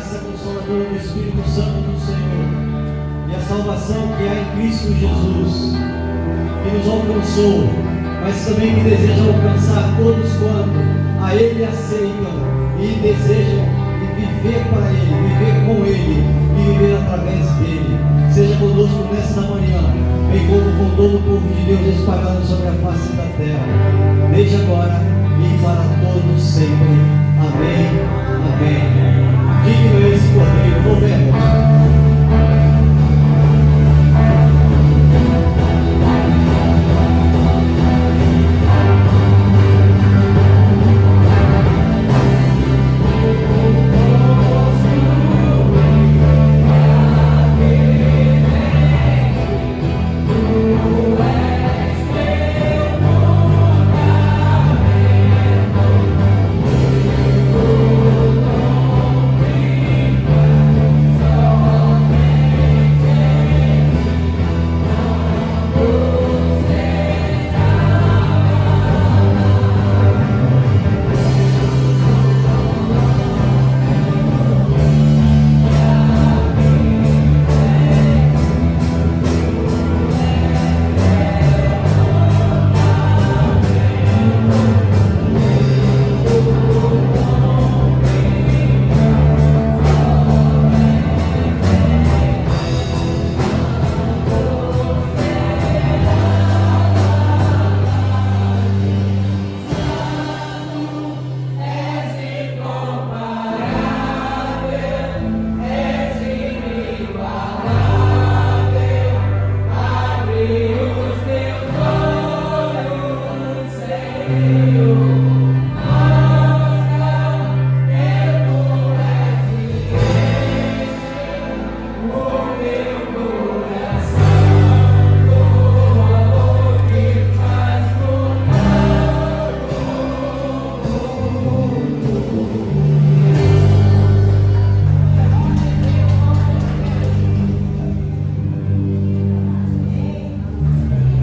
S4: graça consoladora do Espírito Santo do Senhor e a salvação que há em Cristo Jesus, que nos alcançou, mas também que deseja alcançar todos quanto a Ele aceitam e desejam viver para Ele, viver com Ele e viver através dEle. Seja conosco nesta manhã, bem como com todo o povo de Deus espalhado sobre a face da terra, desde agora e para todos sempre. Amém. Amém. Digno é esse Cordeiro, louvemos.